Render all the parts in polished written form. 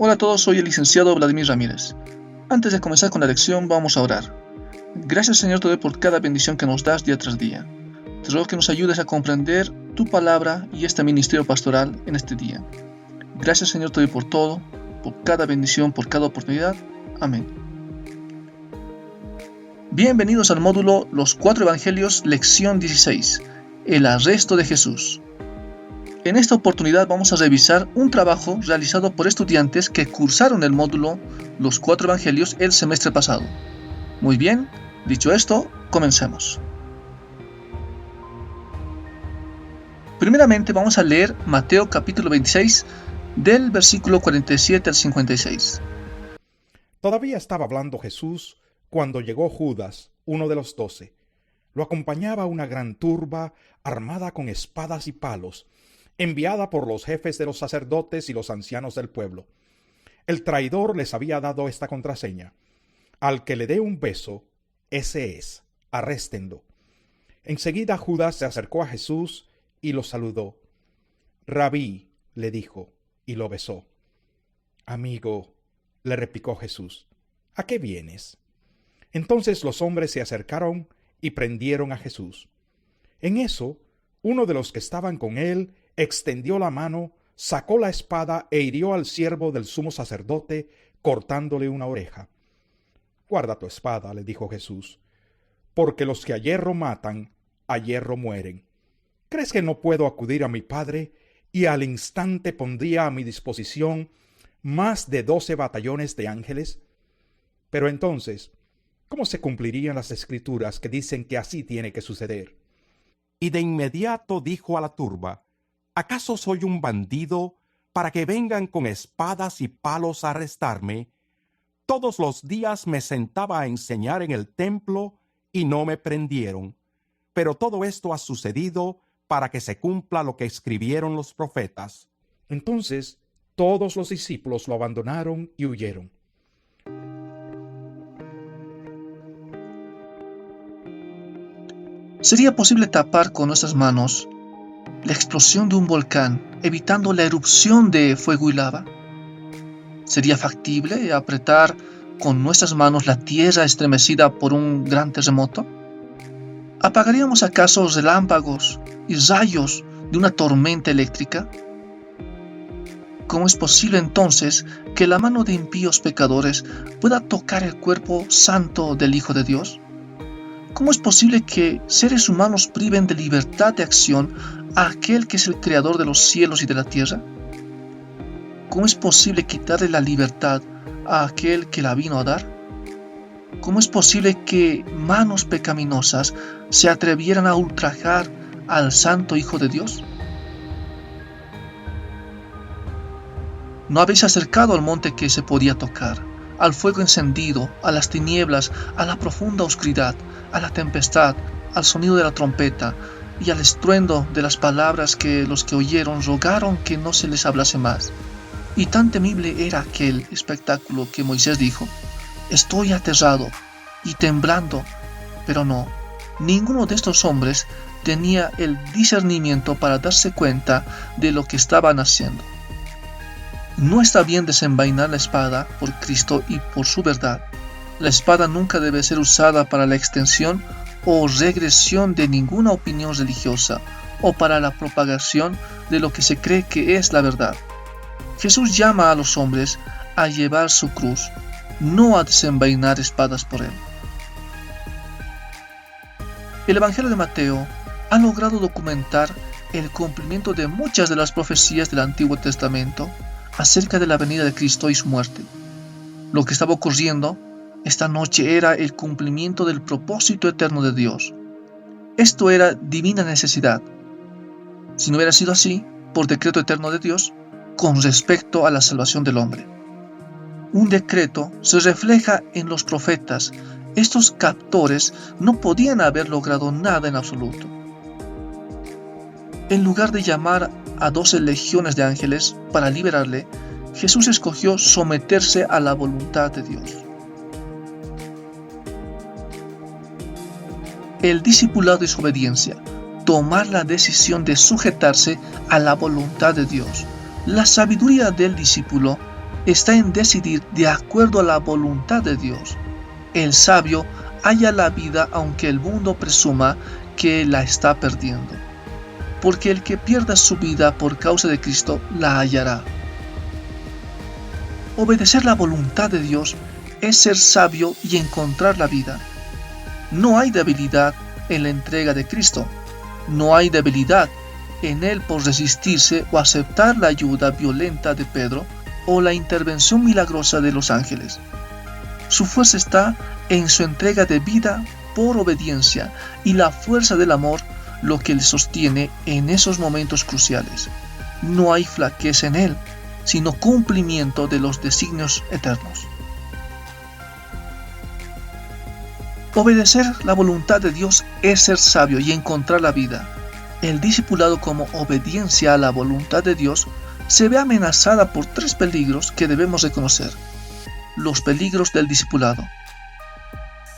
Hola a todos, soy el licenciado Vladimir Ramírez. Antes de comenzar con la lección, vamos a orar. Gracias, Señor, te doy por cada bendición que nos das día tras día. Te ruego que nos ayudes a comprender tu palabra y este ministerio pastoral en este día. Gracias, Señor, te doy por todo, por cada bendición, por cada oportunidad. Amén. Bienvenidos al módulo Los 4 Evangelios, lección 16, el arresto de Jesús. En esta oportunidad vamos a revisar un trabajo realizado por estudiantes que cursaron el módulo Los 4 Evangelios el semestre pasado. Muy bien, dicho esto, comencemos. Primeramente vamos a leer Mateo capítulo 26, del versículo 47 al 56. Todavía estaba hablando Jesús cuando llegó Judas, uno de los 12. Lo acompañaba una gran turba armada con espadas y palos, enviada por los jefes de los sacerdotes y los ancianos del pueblo. El traidor les había dado esta contraseña: al que le dé un beso, ese es, arréstenlo. Enseguida Judas se acercó a Jesús y lo saludó. Rabí, le dijo, y lo besó. Amigo, le replicó Jesús, ¿a qué vienes? Entonces los hombres se acercaron y prendieron a Jesús. En eso, uno de los que estaban con él extendió la mano, sacó la espada e hirió al siervo del sumo sacerdote, cortándole una oreja. Guarda tu espada, le dijo Jesús, porque los que a hierro matan, a hierro mueren. ¿Crees que no puedo acudir a mi Padre y al instante pondría a mi disposición más de 12 batallones de ángeles? Pero entonces, ¿cómo se cumplirían las escrituras que dicen que así tiene que suceder? Y de inmediato dijo a la turba: ¿acaso soy un bandido para que vengan con espadas y palos a arrestarme? Todos los días me sentaba a enseñar en el templo y no me prendieron. Pero todo esto ha sucedido para que se cumpla lo que escribieron los profetas. Entonces todos los discípulos lo abandonaron y huyeron. ¿Sería posible tapar con nuestras manos la explosión de un volcán, evitando la erupción de fuego y lava? ¿Sería factible apretar con nuestras manos la tierra estremecida por un gran terremoto? ¿Apagaríamos acaso relámpagos y rayos de una tormenta eléctrica? ¿Cómo es posible entonces que la mano de impíos pecadores pueda tocar el cuerpo santo del Hijo de Dios? ¿Cómo es posible que seres humanos priven de libertad de acción a aquel que es el creador de los cielos y de la tierra? ¿Cómo es posible quitarle la libertad a aquel que la vino a dar? ¿Cómo es posible que manos pecaminosas se atrevieran a ultrajar al santo Hijo de Dios? No habéis acercado al monte que se podía tocar, al fuego encendido, a las tinieblas, a la profunda oscuridad, a la tempestad, al sonido de la trompeta y al estruendo de las palabras que los que oyeron rogaron que no se les hablase más. Y tan temible era aquel espectáculo que Moisés dijo: estoy aterrado y temblando. Pero no, ninguno de estos hombres tenía el discernimiento para darse cuenta de lo que estaban haciendo. No está bien desenvainar la espada por Cristo y por su verdad. La espada nunca debe ser usada para la extensión o regresión de ninguna opinión religiosa o para la propagación de lo que se cree que es la verdad. Jesús llama a los hombres a llevar su cruz, no a desenvainar espadas por él. El Evangelio de Mateo ha logrado documentar el cumplimiento de muchas de las profecías del Antiguo Testamento acerca de la venida de Cristo y su muerte. Lo que estaba ocurriendo esta noche era el cumplimiento del propósito eterno de Dios. Esto era divina necesidad. Si no hubiera sido así, por decreto eterno de Dios, con respecto a la salvación del hombre. Un decreto se refleja en los profetas. Estos captores no podían haber logrado nada en absoluto. En lugar de llamar a 12 legiones de ángeles para liberarle, Jesús escogió someterse a la voluntad de Dios. El discipulado es obediencia, tomar la decisión de sujetarse a la voluntad de Dios. La sabiduría del discípulo está en decidir de acuerdo a la voluntad de Dios. El sabio halla la vida aunque el mundo presuma que la está perdiendo, porque el que pierda su vida por causa de Cristo la hallará. Obedecer la voluntad de Dios es ser sabio y encontrar la vida. No hay debilidad en la entrega de Cristo. No hay debilidad en él por resistirse o aceptar la ayuda violenta de Pedro o la intervención milagrosa de los ángeles. Su fuerza está en su entrega de vida por obediencia y la fuerza del amor lo que le sostiene en esos momentos cruciales. No hay flaqueza en él, sino cumplimiento de los designios eternos. Obedecer la voluntad de Dios es ser sabio y encontrar la vida. El discipulado como obediencia a la voluntad de Dios se ve amenazada por 3 peligros que debemos reconocer. Los peligros del discipulado.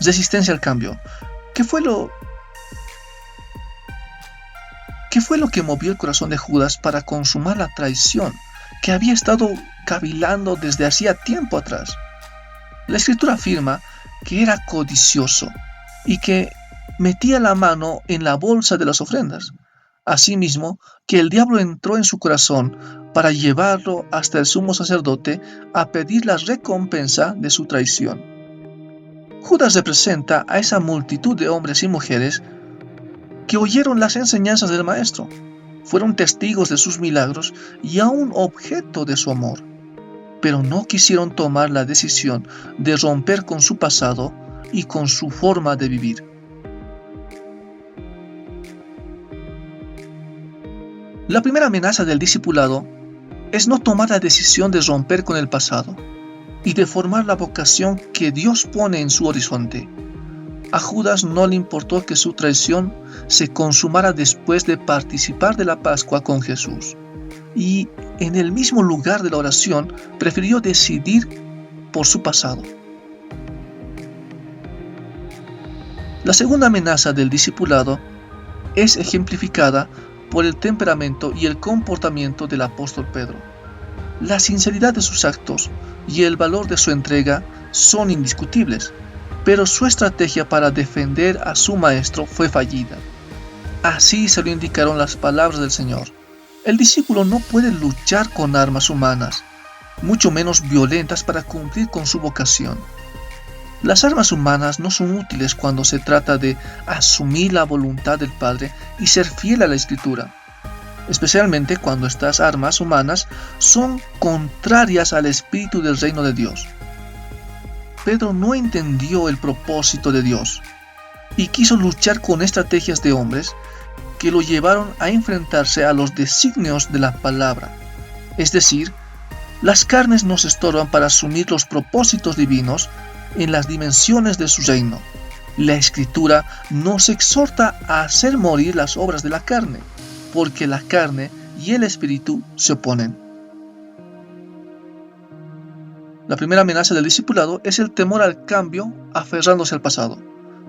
Resistencia al cambio. ¿Qué fue lo que movió el corazón de Judas para consumar la traición que había estado cavilando desde hacía tiempo atrás? La Escritura afirma que era codicioso y que metía la mano en la bolsa de las ofrendas. Asimismo, que el diablo entró en su corazón para llevarlo hasta el sumo sacerdote a pedir la recompensa de su traición. Judas representa a esa multitud de hombres y mujeres que oyeron las enseñanzas del Maestro, fueron testigos de sus milagros y aún objeto de su amor, pero no quisieron tomar la decisión de romper con su pasado y con su forma de vivir. La primera amenaza del discipulado es no tomar la decisión de romper con el pasado y de formar la vocación que Dios pone en su horizonte. A Judas no le importó que su traición se consumara después de participar de la Pascua con Jesús, y en el mismo lugar de la oración prefirió decidir por su pasado. La segunda amenaza del discipulado es ejemplificada por el temperamento y el comportamiento del apóstol Pedro. La sinceridad de sus actos y el valor de su entrega son indiscutibles, pero su estrategia para defender a su maestro fue fallida. Así se lo indicaron las palabras del Señor. El discípulo no puede luchar con armas humanas, mucho menos violentas, para cumplir con su vocación. Las armas humanas no son útiles cuando se trata de asumir la voluntad del Padre y ser fiel a la Escritura, especialmente cuando estas armas humanas son contrarias al espíritu del reino de Dios. Pedro no entendió el propósito de Dios y quiso luchar con estrategias de hombres que lo llevaron a enfrentarse a los designios de la palabra. Es decir, las carnes nos estorban para asumir los propósitos divinos en las dimensiones de su reino. La Escritura nos exhorta a hacer morir las obras de la carne, porque la carne y el espíritu se oponen. La primera amenaza del discipulado es el temor al cambio, aferrándose al pasado.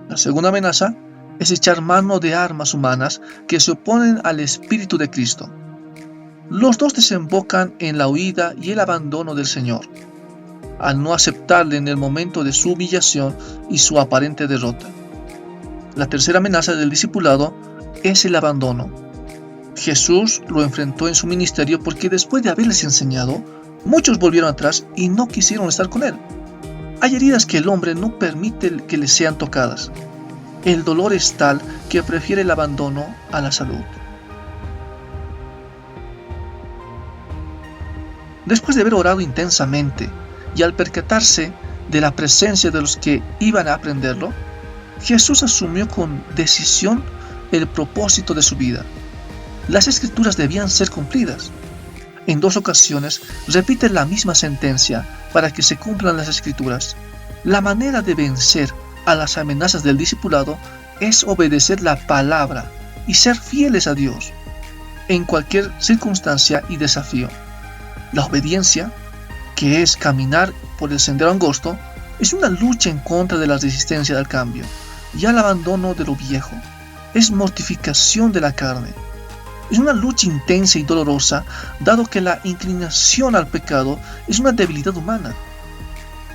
La segunda amenaza es echar mano de armas humanas que se oponen al Espíritu de Cristo. Los dos desembocan en la huida y el abandono del Señor, al no aceptarle en el momento de su humillación y su aparente derrota. La tercera amenaza del discipulado es el abandono. Jesús lo enfrentó en su ministerio porque después de haberles enseñado, muchos volvieron atrás y no quisieron estar con él. Hay heridas que el hombre no permite que le sean tocadas. El dolor es tal que prefiere el abandono a la salud. Después de haber orado intensamente y al percatarse de la presencia de los que iban a aprenderlo, Jesús asumió con decisión el propósito de su vida. Las Escrituras debían ser cumplidas. En 2 ocasiones repite la misma sentencia para que se cumplan las Escrituras. La manera de vencer a las amenazas del discipulado es obedecer la palabra y ser fieles a Dios en cualquier circunstancia y desafío. La obediencia, que es caminar por el sendero angosto, es una lucha en contra de la resistencia al cambio y al abandono de lo viejo. Es mortificación de la carne. Es una lucha intensa y dolorosa, dado que la inclinación al pecado es una debilidad humana.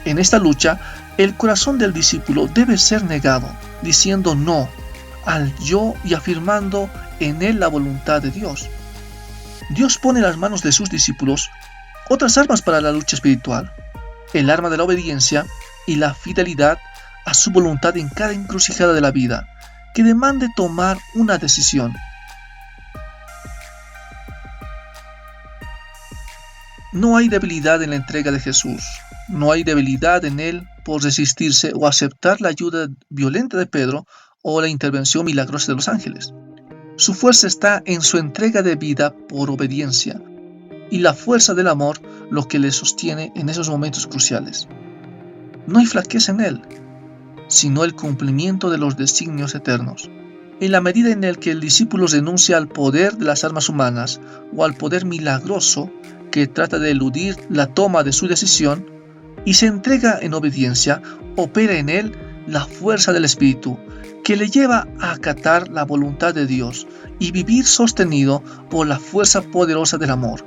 En esta lucha, el corazón del discípulo debe ser negado, diciendo no al yo y afirmando en él la voluntad de Dios. Dios pone en las manos de sus discípulos otras armas para la lucha espiritual, el arma de la obediencia y la fidelidad a su voluntad en cada encrucijada de la vida, que demande tomar una decisión. No hay debilidad en la entrega de Jesús. No hay debilidad en él por resistirse o aceptar la ayuda violenta de Pedro o la intervención milagrosa de los ángeles. Su fuerza está en su entrega de vida por obediencia y la fuerza del amor lo que le sostiene en esos momentos cruciales. No hay flaqueza en él, sino el cumplimiento de los designios eternos. En la medida en la que el discípulo renuncia al poder de las armas humanas o al poder milagroso que trata de eludir la toma de su decisión y se entrega en obediencia, opera en él la fuerza del Espíritu, que le lleva a acatar la voluntad de Dios y vivir sostenido por la fuerza poderosa del amor.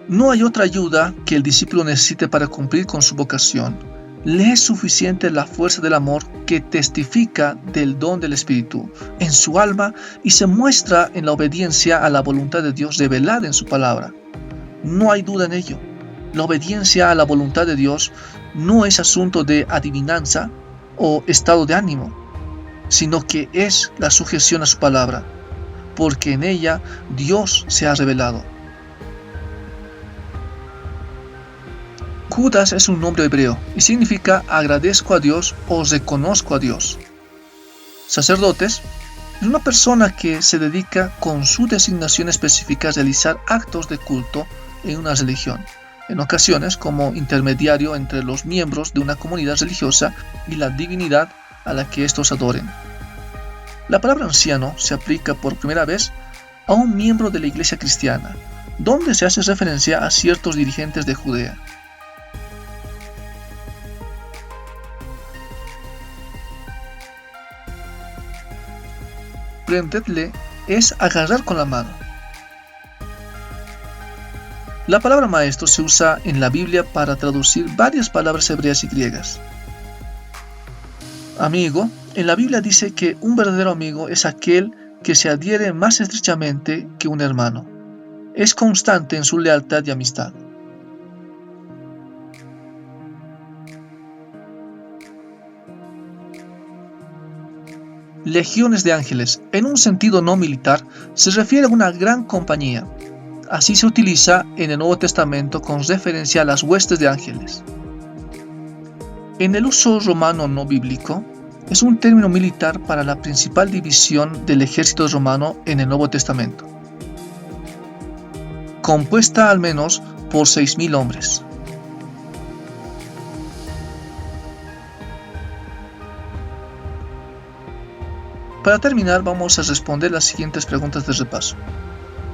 No hay otra ayuda que el discípulo necesite para cumplir con su vocación. Le es suficiente la fuerza del amor que testifica del don del Espíritu en su alma y se muestra en la obediencia a la voluntad de Dios revelada en su palabra. No hay duda en ello. La obediencia a la voluntad de Dios no es asunto de adivinanza o estado de ánimo, sino que es la sujeción a su palabra, porque en ella Dios se ha revelado. Judas es un nombre hebreo y significa agradezco a Dios o reconozco a Dios. Sacerdotes es una persona que se dedica con su designación específica a realizar actos de culto en una religión, en ocasiones como intermediario entre los miembros de una comunidad religiosa y la divinidad a la que estos adoren. La palabra anciano se aplica por primera vez a un miembro de la iglesia cristiana, donde se hace referencia a ciertos dirigentes de Judea. Prendedle es agarrar con la mano. La palabra maestro se usa en la Biblia para traducir varias palabras hebreas y griegas. Amigo, en la Biblia dice que un verdadero amigo es aquel que se adhiere más estrechamente que un hermano. Es constante en su lealtad y amistad. Legiones de ángeles, en un sentido no militar, se refiere a una gran compañía. Así se utiliza en el Nuevo Testamento con referencia a las huestes de ángeles. En el uso romano no bíblico, es un término militar para la principal división del ejército romano en el Nuevo Testamento, compuesta al menos por 6.000 hombres. Para terminar, vamos a responder las siguientes preguntas de repaso.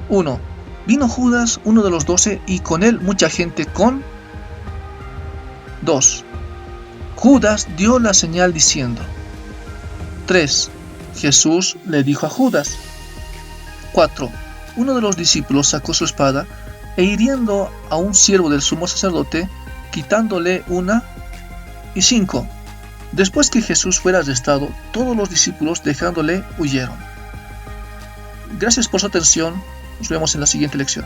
1. ¿Vino Judas, uno de los 12, y con él mucha gente con? 2. Judas dio la señal diciendo. 3. Jesús le dijo a Judas. 4. Uno de los discípulos sacó su espada e hiriendo a un siervo del sumo sacerdote, quitándole una. Y 5. Después que Jesús fuera arrestado, todos los discípulos dejándole huyeron. Gracias por su atención. Nos vemos en la siguiente lección.